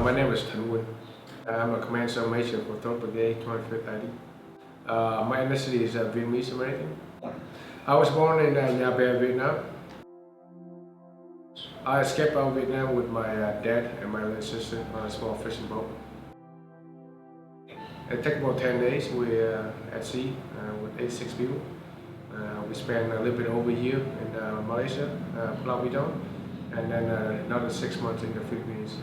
My name is Thinh Huynh. I'm a Command Sergeant Major for 3rd Brigade, 25th ID. My ethnicity is Vietnamese American. I was born in Nha Be, Vietnam. I escaped out of Vietnam with my dad and my little sister on a small fishing boat. It took about 10 days. We were at sea with 86 people. We spent a little bit over a year in Malaysia, Bataan, and then another 6 months in the Philippines.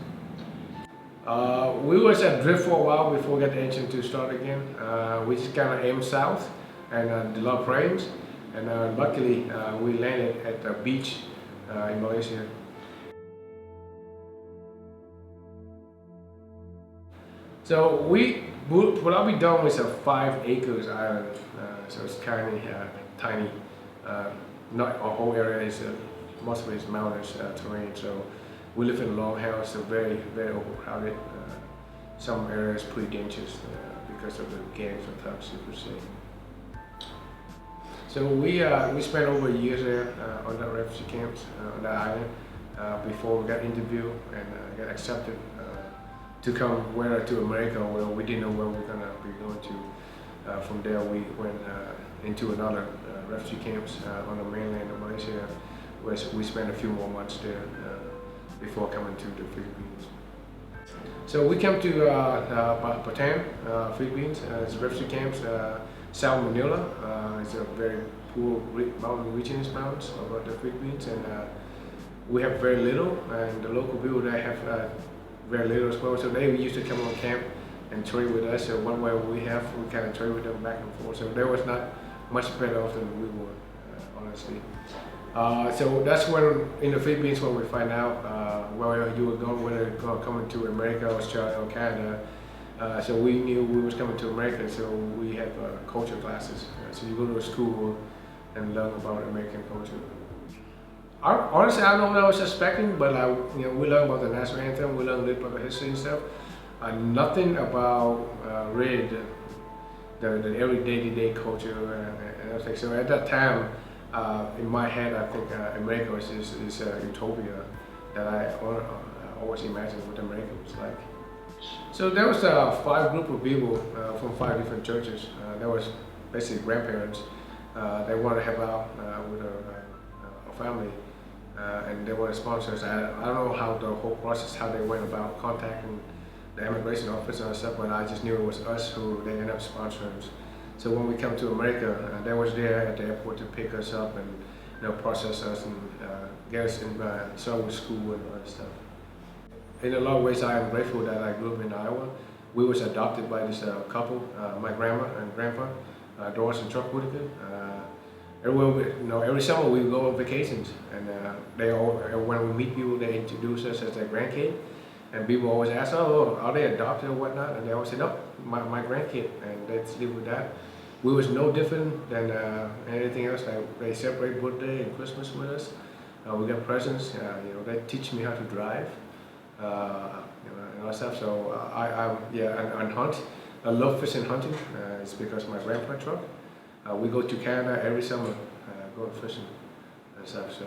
We was adrift for a while before we got the engine to start again. We just kind of aimed south and did a lot of frames, and luckily we landed at the beach in Malaysia. So Pulau Bidong is a 5 acres island, so it's kind of tiny. Not our whole area is most of it is mountainous terrain. So we live in a longhouse, so very overcrowded. Some areas pretty dangerous because of the gangs of thugs, you could say. So we spent over a year there on the refugee camps on that island before we got interviewed and got accepted to come whether to America. Well, we didn't know where we were gonna be going to. From there, we went into another refugee camps on the mainland of Malaysia, where we spent a few more months there before coming to the Philippines. So we came to Bataan, Philippines. It's refugee camps south of Manila. It's a very poor mountain regions, mountains of the Philippines, and we have very little, and the local people there have very little as well. So they used to come on camp and trade with us. So one way we kind of trade with them back and forth. So there was not much better off than we were, honestly. So that's when in the Philippines when we find out where you were going, whether you're coming to America, Australia, or Canada. So we knew we was coming to America. So we had culture classes. So you go to a school and learn about American culture. Honestly, I don't know what I was expecting, but we learned about the national anthem, we learned a little about the history and stuff. Nothing about really the everyday day culture and everything. So at that time, in my head, I think America is utopia that I always imagined what America was like. So there was 5 group of people from 5 different churches. There was basically grandparents. They wanted to help out with a family. And they were sponsors. I don't know how the whole process, how they went about contacting the immigration officer and stuff, but I just knew it was us who they ended up sponsoring. So when we come to America, they was there at the airport to pick us up and process us and get us in with school and all that stuff. In a lot of ways, I am grateful that I grew up in Iowa. We was adopted by this couple, my grandma and grandpa, Doris and Whitaker. Every summer we go on vacations, and when we meet people, they introduce us as their grandkid, and people always ask, "Oh, are they adopted or whatnot?" And they always say, "No, my grandkid," and let's live with that. We was no different than anything else. Like they celebrate birthday and Christmas with us. We got presents. They teach me how to drive, and all that stuff. So and hunt. I love fishing and hunting. It's because my grandpa truck. We go to Canada every summer, go fishing and stuff, so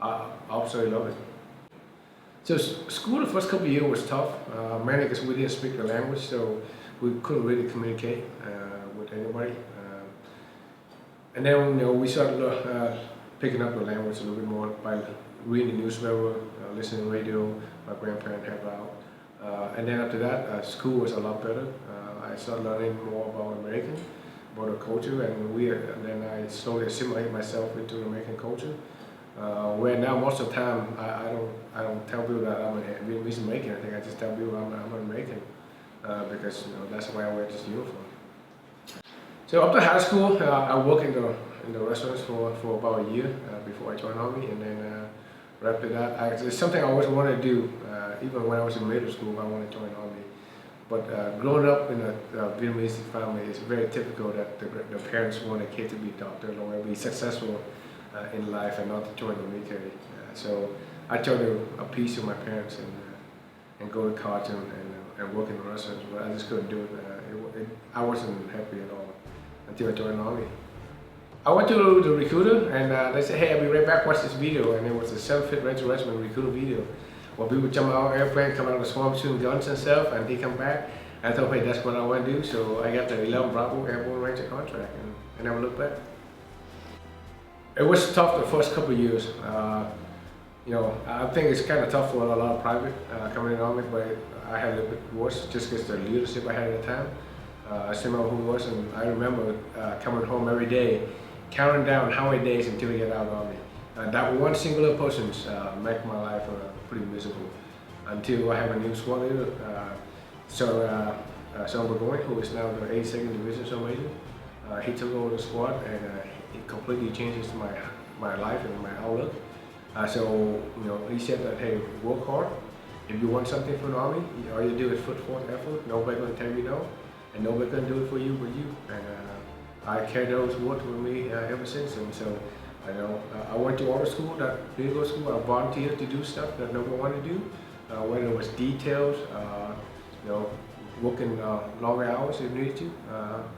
I absolutely love it. So school the first couple of years was tough, mainly because we didn't speak the language, so we couldn't really communicate with anybody. And then we started picking up the language a little bit more by reading the newspaper, listening to radio, my grandparents helped out. And then after that, school was a lot better. I started learning more about American. About the culture, and then I slowly assimilate myself into the American culture. Where now most of the time I don't tell people that I'm a Vietnamese American. I think I just tell people I'm an American because that's why I wear this uniform. So after high school, I worked in the restaurants for about a year before I joined Army, and then after that, it's something I always wanted to do. Even when I was in middle school, I wanted to join Army. But growing up in a Vietnamese family, it's very typical that the parents want a kid to be a doctor or be successful in life and not to join the military. So I tried to appease to my parents and go to college and work in the restaurants, but I just couldn't do it. I wasn't happy at all until I joined the Army. I went to the recruiter and they said, "Hey, I'll be right back, watch this video." And it was a 7th Regiment recruiter video. when we would jump out of airplane, come out of the swamp shooting guns and stuff, and they come back, I thought, hey, that's what I want to do. So I got the 11 Bravo Airborne Ranger contract, and I never looked back. It was tough the first couple of years. You know, I think it's kind of tough for a lot of private coming in the Army, but I had a little bit worse just because the leadership I had at the time. I still remember who it was, and I remember coming home every day, counting down how many days until we get out of the Army. That one singular person made my life pretty miserable until I have a new squad leader, Sir Burgoyne, who is now the 82nd Division Sergeant Major. He took over the squad, and it completely changes my life and my outlook. So, you know, he said that, hey, work hard. If you want something from the Army, all you do is put forth effort. Nobody gonna tell you no, and nobody gonna do it for you but you. And I carry those words with me ever since. And so, you know, I went to auto school, that legal school. I volunteered to do stuff that no one wanted to do, whether it was details, you know, working longer hours if needed to.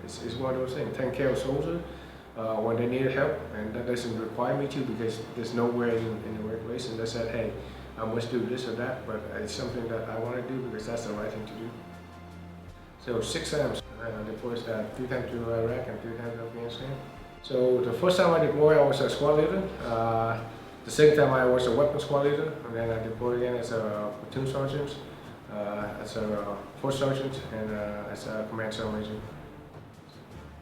It's one of those things. Taking care of soldiers when they needed help, and that doesn't require me to because there's nowhere in the regulation that said, hey, I must do this or that, but it's something that I want to do because that's the right thing to do. So 6 times, deployed 3 times to Iraq and 3 times to Afghanistan. So the first time I deployed, I was a squad leader. The second time I was a weapons squad leader, and then I deployed again as a platoon sergeant, as a force sergeant, and as a command sergeant major.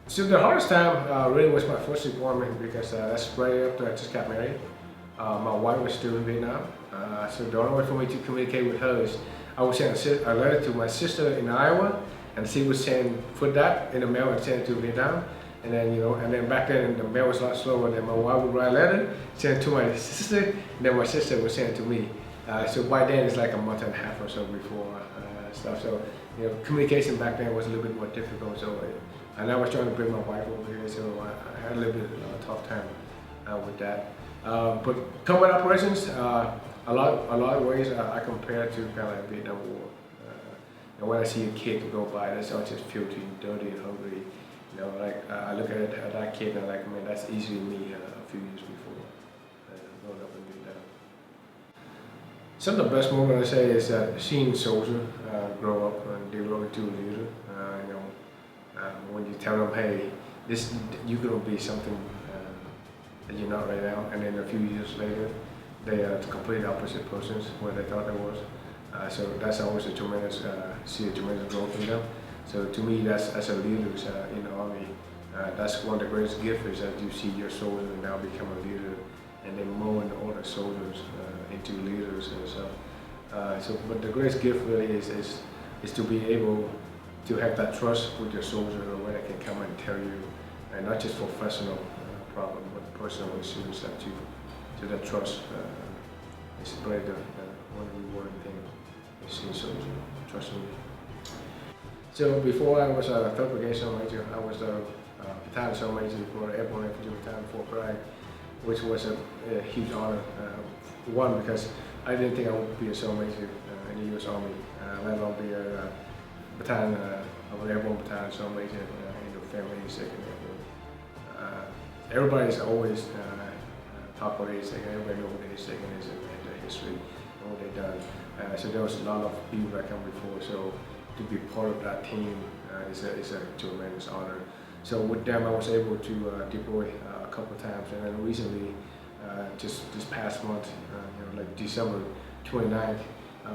So the hardest time really was my first deployment because that's right after I just got married. My wife was still in Vietnam, so the only way for me to communicate with her is I would send a letter to my sister in Iowa, and she would put that in the mail and send it to Vietnam. And then, you know, and then back then the mail was a lot slower. Then my wife would write a letter, send it to my sister, and then my sister would send it to me. So by then it's like a month and a half or so before stuff. So, you know, communication back then was a little bit more difficult. So, and I was trying to bring my wife over here, so I had a little bit of a tough time with that. But combat operations, a lot of ways I compare to kind of like Vietnam War. And when I see a kid go by, that's all just filthy, dirty, and hungry. You know, like I look at that kid and I'm like, man, that's easily me a few years before growing up in Vietnam. Some of the best moments I say is seeing soldiers grow up and develop into a leader. You know, when you tell them, hey, you're gonna be something that you're not right now, and then a few years later, they are the complete opposite persons where they thought they was. So that's always a tremendous, see a tremendous growth in them. So to me, that's as a leader in the Army, that's one of the greatest gifts is that you see your soldier now become a leader, and then mold all the soldiers into leaders and stuff. But the greatest gift really is to be able to have that trust with your soldier, where they can come and tell you, and not just professional problem, but personal issues that you, to that trust is probably the one rewarding thing is seeing soldier trusting me. So before I was a 3rd Brigade Sergeant Major, I was a Bataan Sergeant Major for the Airborne Infantry Bataan for Brigade, which was a huge honor. One, because I didn't think I would be a Sergeant Major in the U.S. Army, let alone be a Bataan, of an Airborne Bataan Sergeant Major in the family 2nd Airborne. Everybody's always talk about 82nd, everybody knows what 82nd is and their history and what they've done. So there was a lot of people that come before, so to be part of that team is a tremendous honor. So with them, I was able to deploy a couple of times, and then recently, just this past month, you know, like December 29th,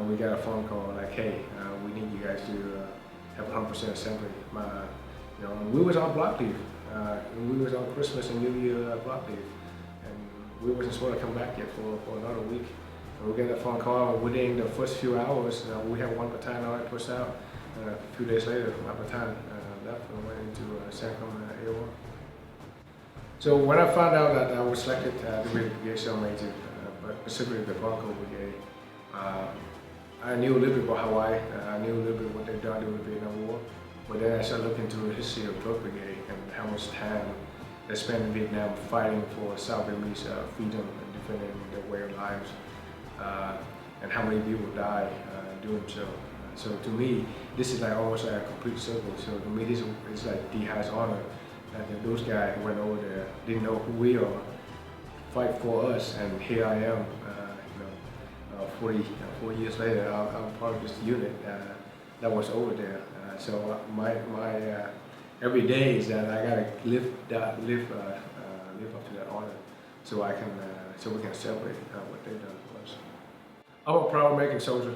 we got a phone call like, hey, we need you guys to have 100% assembly. You know, we was on block leave. We was on Christmas and New Year block leave, and we wasn't supposed to come back yet for another week. And we got that phone call within the first few hours. We had one battalion already pushed out. A few days later, my battalion left and went into Sanctum Airborne. So when I found out that I was selected to be the Brigade Sergeant Major, but specifically the Bronco Brigade, I knew a little bit about Hawaii. I knew a little bit what they've done during the Vietnam War. But then I started looking into the history of the Brigade and how much time they spent in Vietnam fighting for South Vietnamese freedom and defending their way of lives, and how many people died doing so. So to me, this is like almost like a complete circle. So to me, this is like the highest honor that those guys went over there, didn't know who we are, fight for us, and here I am, you know, 40 years later, I'm part of this unit that was over there. So my every day is that I gotta live up to that honor, so I can so we can celebrate what they've done for us. I'm a proud American soldier.